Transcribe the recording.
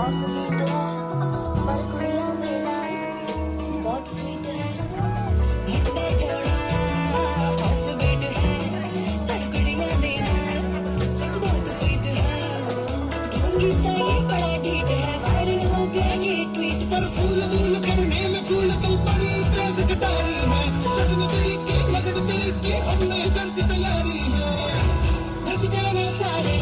Off beat है पर कुड़ियां देना बहुत स्वीट है। मुंडा थोड़ा ऑफ बीट है पर कुड़ियां देना बहुत स्वीट है। ढोंगी सा ये बड़ा ढीठ है, वायरल हो गया ये ट्वीट पर फूल वूल करने में कूल तो बड़ी तेज कटारी है। सदन तेरी के लगन तेरी के हमने कर दी तैयारी है। नच देना सारे